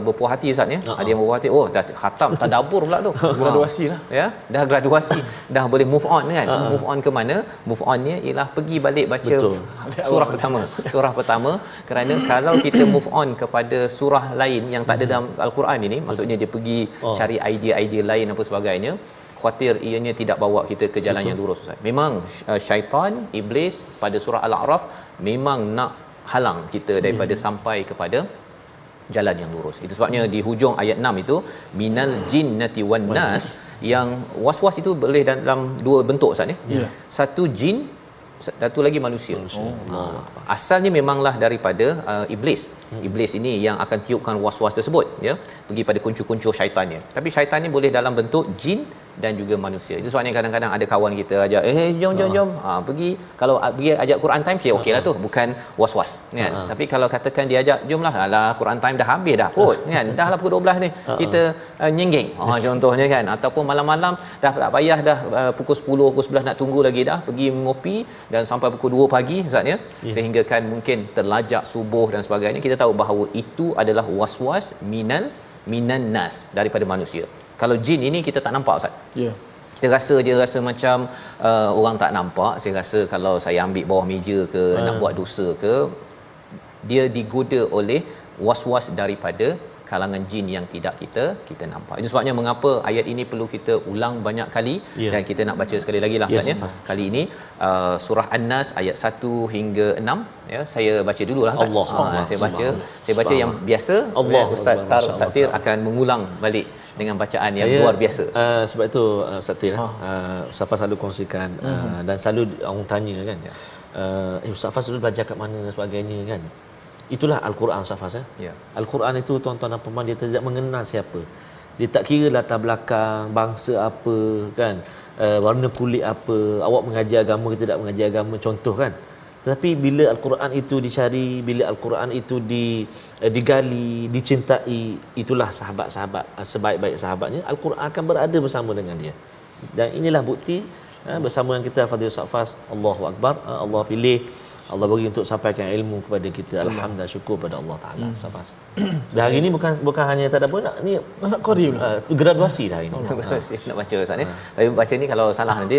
berpuas hati Ustaz ya. Ada yang berpuas hati, oh dah khatam tadabbur pula tu. Graduasi lah. Ya, dah graduasi, dah boleh move on kan. Move on ke mana? Move onnya ialah pergi balik baca surah pertama. Surah pertama, kerana kalau kita move on kepada surah lain yang tak ada dalam Al-Quran ini, maksudnya dia pergi cari idea-idea lain apa sebagainya, khawatir ianya tidak bawa kita ke jalan yang lurus Ustaz. Memang syaitan, iblis pada surah Al-A'raf memang nak halang kita daripada sampai kepada jalan yang lurus. Itu sebabnya di hujung ayat 6 itu minal jinnati wan nas, yang was-was itu boleh dalam 2 bentuk Ustaz ya. Satu jin, satu lagi manusia. Asalnya memanglah daripada iblis. Iblis ini yang akan tiupkan was-was tersebut ya, pergi pada kuncur-kuncur syaitannya. Tapi syaitannya boleh dalam bentuk jin dan juga manusia. Itu sebabnya kadang-kadang ada kawan kita ajak jom pergi, kalau pergi ajak Quran time okeylah tu, bukan was-was kan. Tapi kalau katakan dia ajak jomlah, alah Quran time dah habis dah kot kan, dah lah pukul 12 ni kita nyenggeng contohnya kan, ataupun malam-malam dah tak payah dah pukul 10 pukul 11 nak tunggu lagi, dah pergi ngopi dan sampai pukul 2 pagi Ustaz ya, sehingga kan mungkin terlajak subuh dan sebagainya. Kita tahu bahawa itu adalah was-was minan nas, daripada manusia. Kalau jin ini kita tak nampak Ustaz. Kita rasa macam orang tak nampak. Saya rasa kalau saya ambil bawah meja ke, nak buat dosa ke, dia digoda oleh was-was daripada kalangan jin yang tidak kita nampak. Itu sebabnya mengapa ayat ini perlu kita ulang banyak kali, dan kita nak baca sekali lagi lah Ustaz ya. Kali ini surah An-Nas ayat 1 hingga 6 ya. Saya baca dululah Ustaz. Saya baca yang biasa. Ustaz Tar Ustaz Tir akan mengulang balik dengan bacaan yang luar biasa. Sebab itu Ustaz Tir, Ustaz Faz selalu kongsikan dan selalu orang tanya kan, Ustaz Faz dulu belajar kat mana dan sebagainya kan. Itulah Al-Quran Ustaz Faz Al-Quran itu tuan-tuan dan puan-puan, dia tidak mengenal siapa. Dia tak kira latar belakang, bangsa apa kan, warna kulit apa, awak mengajar agama ke tidak mengajar agama, contoh kan. Tetapi bila Al-Quran itu dicari, bila Al-Quran itu digali, dicintai, itulah sahabat-sahabat, sebaik-baik sahabatnya, Al-Quran akan berada bersama dengan dia. Dan inilah bukti bersama dengan kita Fadil Ustaz Faz. Allahu Akbar. Allah pilih, Allah bagi untuk sampaikan ilmu kepada kita. Alhamdulillah, syukur pada Allah Taala. Ustaz Faz. Dan hari ini bukan hanya tak ada pun ni qari pula. Graduasi dah hari ini. Nak baca Ustaz ni. Tapi baca ni kalau salah nanti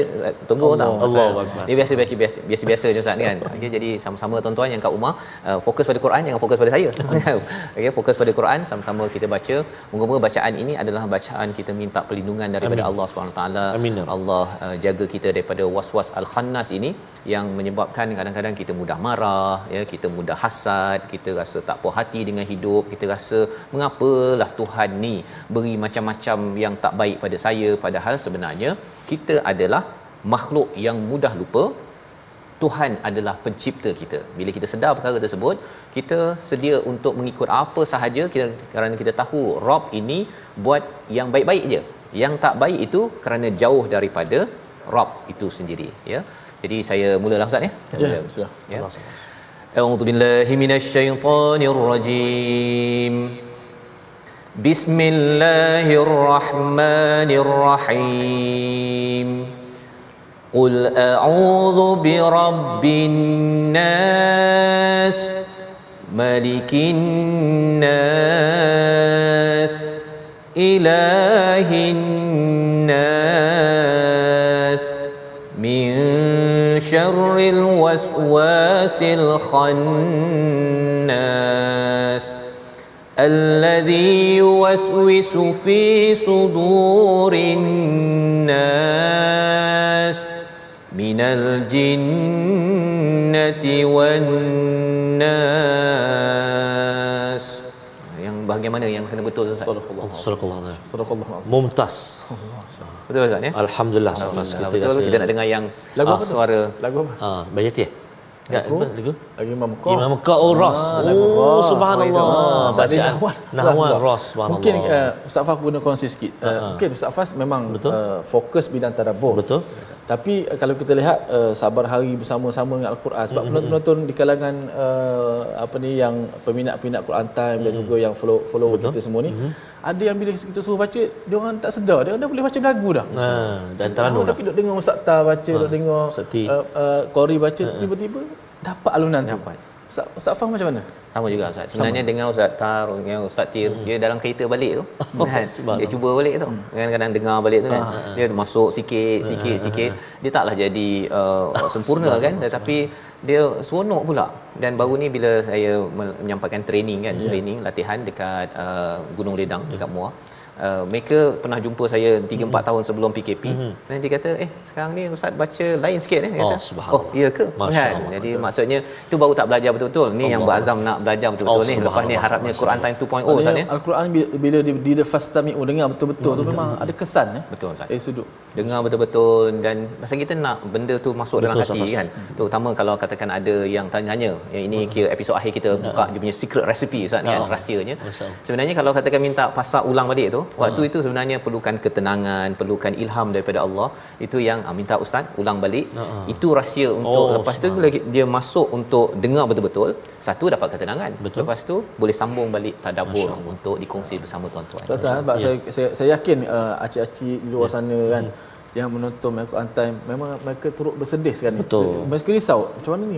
tunggu tahu. Allahu Akbar. Ni biasa je Ustaz ni kan. Okey, jadi sama-sama tuan-tuan yang kat rumah fokus pada Quran, jangan fokus pada saya. Okey, fokus pada Quran, sama-sama kita baca. Moga-moga bacaan ini adalah bacaan kita minta perlindungan daripada Allah Subhanahu taala. Allah jaga kita daripada was-was al-khannas ini yang menyebabkan kadang-kadang kita mudah marah ya, kita mudah hasad, kita rasa tak puas hati dengan hidup, kita rasa mengapalah Tuhan ni beri macam-macam yang tak baik pada saya, padahal sebenarnya kita adalah makhluk yang mudah lupa. Tuhan adalah pencipta kita. Bila kita sedar perkara tersebut, kita sedia untuk mengikut apa sahaja kita, kerana kita tahu Rabb ini buat yang baik-baik je. Yang tak baik itu kerana jauh daripada Rabb itu sendiri, ya. Jadi saya mulalah Ustaz ya. Ya, sudah. Ya. A'udzu billahi minasyaitonir rajim. Bismillahirrahmanirrahim. Qul a'udzu birabbin nas, malikin nas, ilahin nas, min syarril waswasil khannas, alladzi yuwaswisu fi sudurin nas, minal jinnati wan nas. Yang bahagian mana yang kena betul Ustaz? Sadaqallah. Mumtaz. Betul Ustaz ya? Alhamdulillah Safas. Kita nak dengar yang Lagu apa tu? suara Lagu apa? Bayati. Enggak, lagu? Lagu Imam Mekah. Imam Mekah Ras. Oh, subhanallah. Bacaan Nahwan Ras. Mungkin Ustaz Fah guna kongsi sikit. Mungkin Ustaz Fah memang fokus bidang tadabbur. Betul. Tapi kalau kita lihat sabar hari bersama-sama dengan Al-Quran, sebab penonton-penonton di kalangan yang peminat-peminat Quran Time dan juga yang follow kita semua ni, ada yang bila kita suruh baca, dia orang tak sedar, dia orang dah boleh baca lagu dah. Dan teranum. Tapi duk dengar Ustaz Tar baca, duk dengar Qori baca, tiba-tiba dapat alunan tu. Ustaz Fah macam mana? Sama juga Ustaz. Sebenarnya dengan Ustaz Tar, dengan Ustaz Tir, dia dalam kereta balik tu kan, dia cuba balik tu. Kadang-kadang dengar balik tu kan. Dia masuk sikit. Dia taklah jadi sempurna kan, tetapi dia seronok pula. Dan baru ni bila saya menyampaikan training kan, training latihan dekat Gunung Ledang dekat Muar. Mereka pernah jumpa saya 3-4 tahun sebelum PKP. Dan dia kata, sekarang ni Ustaz baca lain sikit kata. Ya ke? Kan? Jadi maksudnya itu baru tak belajar betul-betul. Ni yang berazam nak belajar betul-betul ni. Lepas ni harapnya Quran Time 2.0 Ustaz ya. Al-Quran bila dia fastami'u, dengar betul-betul tu memang ada kesan Betul Ustaz. Dari sudut dengar betul-betul, dan pasal kita nak benda tu masuk dalam hati kan. Terutama kalau katakan ada yang tanya-tanya, yang ini kira episod akhir kita buka dia punya secret recipe Ustaz kan, rahsianya. Sebenarnya kalau katakan minta pasak ulang balik tu, waktu itu sebenarnya perlukan ketenangan, perlukan ilham daripada Allah. Itu yang minta Ustaz ulang balik. Itu rahsia untuk lepas tu bila dia masuk untuk dengar betul-betul, satu dapat ketenangan. Lepas tu boleh sambung balik tadabbur untuk dikongsi bersama tuan-tuan. Sebab saya yakin acik-acik di luar sana kan, yang menonton Al-Quran Time, memang mereka turut bersedih sekarang ni. Mereka risau, macam mana ni?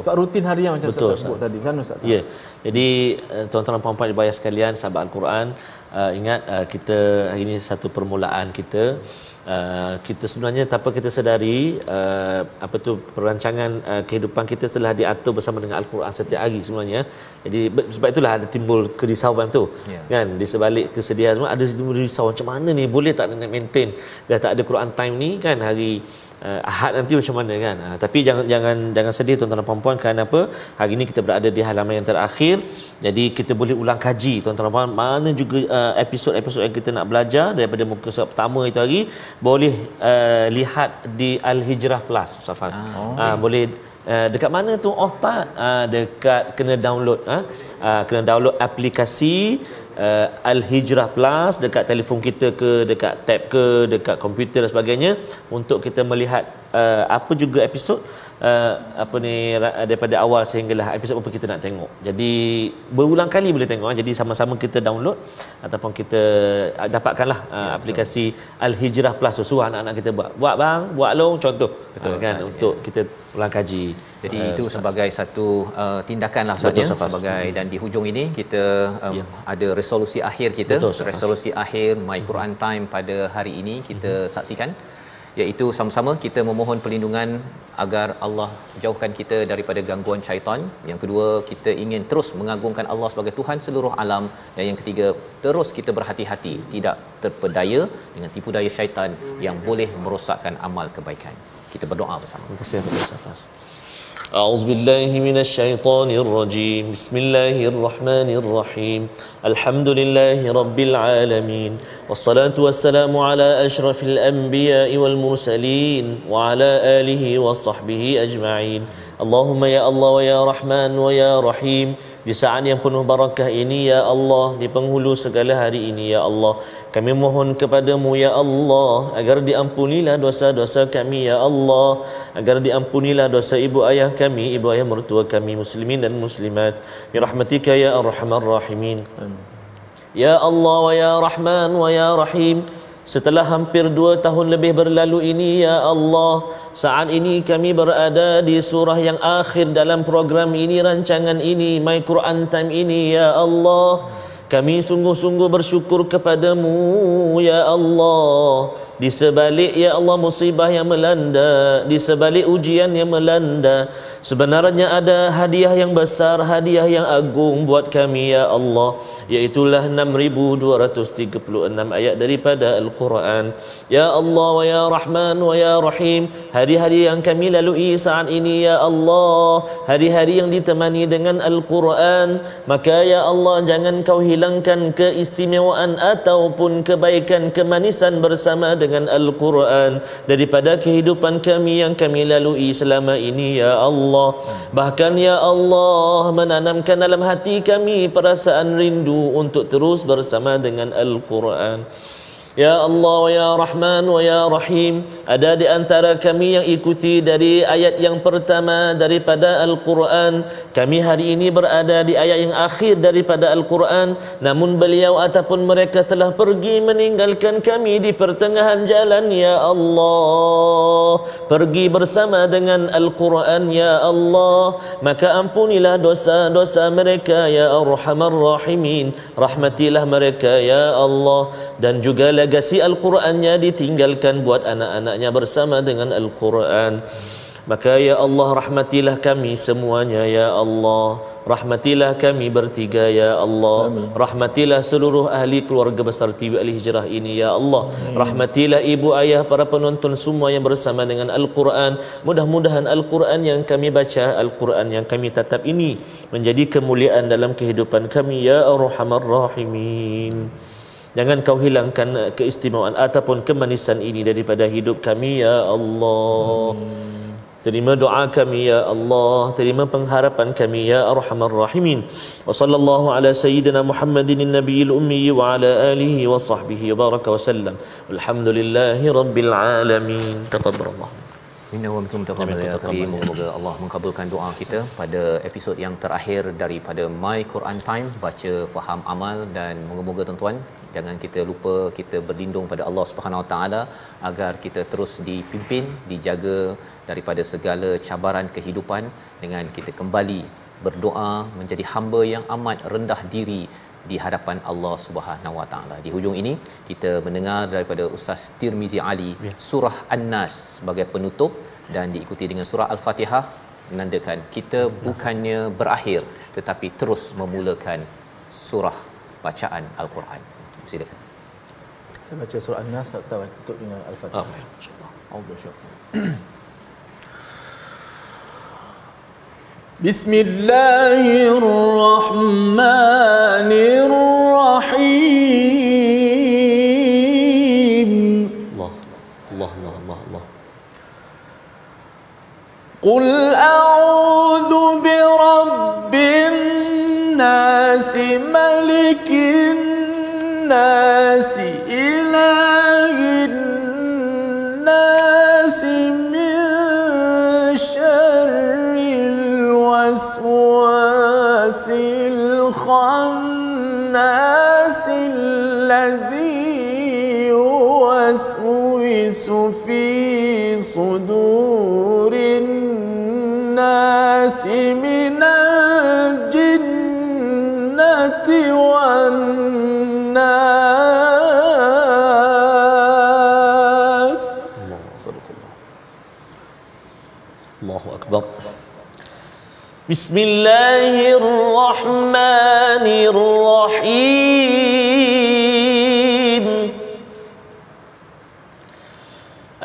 Sebab rutin harian macam Ustaz sebut tadi kan Ustaz. Ya. Jadi tuan-tuan dan puan-puan dibayar sekalian, sahabat Al-Quran, ingat kita hari ini satu permulaan kita. Kita sebenarnya tanpa kita sedari perancangan kehidupan kita telah diatur bersama dengan Al-Quran setiap hari sebenarnya. Jadi sebab itulah ada timbul kerisauan tu kan, di sebalik kesedihan semua ada timbul risau, macam mana ni, boleh tak nak maintain dah tak ada Quran Time ni kan, hari Ahad nanti macam mana kan. Tapi jangan sedih tuan-tuan dan puan-puan, kerana apa, hari ini kita berada di halaman yang terakhir. Jadi kita boleh ulang kaji tuan-tuan dan puan, mana juga episod-episod yang kita nak belajar daripada muka surat pertama itu hari, boleh lihat di Al-Hijrah Plus Ustaz Faz. Boleh dekat mana tu Ustaz? Dekat kena download aplikasi Al-Hijrah Plus dekat telefon kita ke, dekat tab ke, dekat komputer dan sebagainya, untuk kita melihat apa juga episod daripada awal sehinggalah episod apa kita nak tengok. Jadi berulang kali boleh tengok. Jadi sama-sama kita download ataupun kita dapatkanlah aplikasi Al-Hijrah Plus. Suruh anak-anak kita buat bang, buat long contoh. Betul kan, untuk kita ulang kaji. Jadi itu sebagai satu tindakan lah Ustaz ya, sebagai, dan di hujung ini kita ada resolusi akhir kita. Resolusi akhir My Quran Time pada hari ini kita saksikan, iaitu sama-sama kita memohon perlindungan agar Allah jauhkan kita daripada gangguan syaitan. Yang kedua, kita ingin terus mengagungkan Allah sebagai Tuhan seluruh alam. Dan yang ketiga, terus kita berhati-hati tidak terpedaya dengan tipu daya syaitan yang boleh merosakkan amal kebaikan. Kita berdoa bersama. Terima kasih Ustaz Faz. أعوذ بالله من الشيطان الرجيم بسم الله الرحمن الرحيم الحمد لله رب العالمين والصلاة والسلام على أشرف الأنبياء والمرسلين وعلى آله وصحبه أجمعين اللهم يا الله ويا رحمن ويا رحيم di saat yang penuh barakah ini ya Allah, di penghulu segala hari ini ya Allah, kami mohon kepadamu ya Allah agar diampunilah dosa-dosa kami ya Allah, agar diampunilah dosa ibu ayah kami, ibu ayah mertua kami, muslimin dan muslimat bi rahmatika ya arhamar rahimin. Ya Allah wa ya Rahman wa ya Rahim, setelah hampir 2 tahun lebih berlalu ini ya Allah, saat ini kami berada di surah yang akhir dalam program ini, rancangan ini, My Quran Time ini ya Allah. Kami sungguh-sungguh bersyukur kepadamu ya Allah. Di sebalik ya Allah musibah yang melanda, di sebalik ujian yang melanda, sebenarnya ada hadiah yang besar, hadiah yang agung buat kami ya Allah, iaitulah 6236 ayat daripada Al-Quran. Ya Allah wa ya Rahman wa ya Rahim, hari-hari yang kami lalui saat ini ya Allah, hari-hari yang ditemani dengan Al-Quran, maka ya Allah jangan kau hilangkan keistimewaan ataupun kebaikan, kemanisan bersama dengan Al-Quran daripada kehidupan kami yang kami lalui selama ini ya Allah. Bahkan ya Allah menanamkan dalam hati kami perasaan rindu untuk terus bersama dengan Al-Quran. Ya Allah wa ya Rahman wa ya Rahim, ada di antara kami yang ikuti dari ayat yang pertama daripada Al-Quran. Kami hari ini berada di ayat yang akhir daripada Al-Quran, namun beliau ataupun mereka telah pergi meninggalkan kami di pertengahan jalan ya Allah, pergi bersama dengan Al-Quran ya Allah. Maka ampunilah dosa-dosa mereka ya Arhamar Rahimin, rahmatilah mereka ya Allah. Dan juga legasi Al-Qurannya ditinggalkan buat anak-anaknya bersama dengan Al-Quran. Maka ya Allah rahmatilah kami semuanya ya Allah, rahmatilah kami bertiga ya Allah. Amin. Rahmatilah seluruh ahli keluarga besar TV Al-Hijrah ini ya Allah. Amin. Rahmatilah ibu ayah para penonton semua yang bersama dengan Al-Quran. Mudah-mudahan Al-Quran yang kami baca, Al-Quran yang kami tatap ini menjadi kemuliaan dalam kehidupan kami ya Arhamar Rahimin. Jangan kau hilangkan keistimewaan ataupun kemanisan ini daripada hidup kami ya Allah. Terima doa kami ya Allah, terima pengharapan kami ya Arhamar Rahimin. Wa sallallahu ala sayyidina Muhammadin nabiyil ummi wa ala alihi wa sahbihi wa baraka wa sallam. Alhamdulillahi rabbil alamin. Taqabbalallahu Inna wa minkum taqabbal ya karim. Moga Allah mengabulkan doa kita pada episod yang terakhir daripada My Quran Time, baca faham amal. Dan moga-moga tuan-tuan jangan kita lupa kita berlindung pada Allah Subhanahu Wa Taala agar kita terus dipimpin, dijaga daripada segala cabaran kehidupan dengan kita kembali berdoa menjadi hamba yang amat rendah diri di hadapan Allah Subhanahu Wa Taala. Di hujung ini kita mendengar daripada Ustaz Tirmizi Ali surah An-Nas sebagai penutup dan diikuti dengan surah Al-Fatihah, menandakan kita bukannya berakhir tetapi terus memulakan surah bacaan Al-Quran. Silakan. Saya baca surah An-Nas atau tutup dengan Al-Fatihah. Insya-Allah. Bismillahirrahmanirrahim. Allah. Qul a'udzu birabbin nas malikin nas ilahin nas min syarril waswasil khannas alladhi yuwaswisu fi sudurin nas minal jinnati wan nas. Allahu akbar. Bismillahirrahmanirrahim.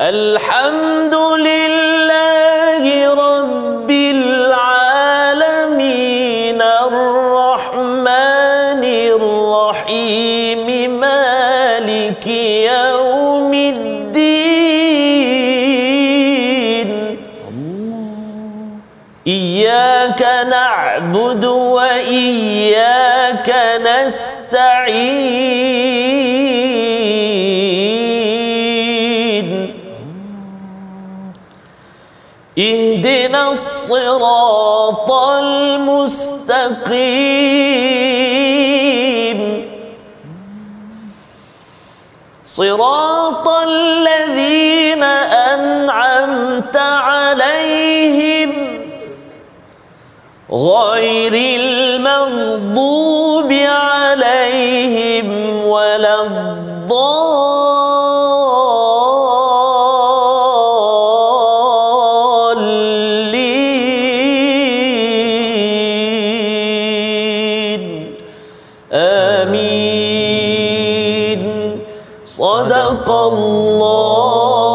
Alhamdulillahi rabbil نعبد وإياك نستعين اهدنا الصراط المستقيم صراط الذين أنعمت عليهم غير المغضوب عليهم ولا الضالين آمين صدق الله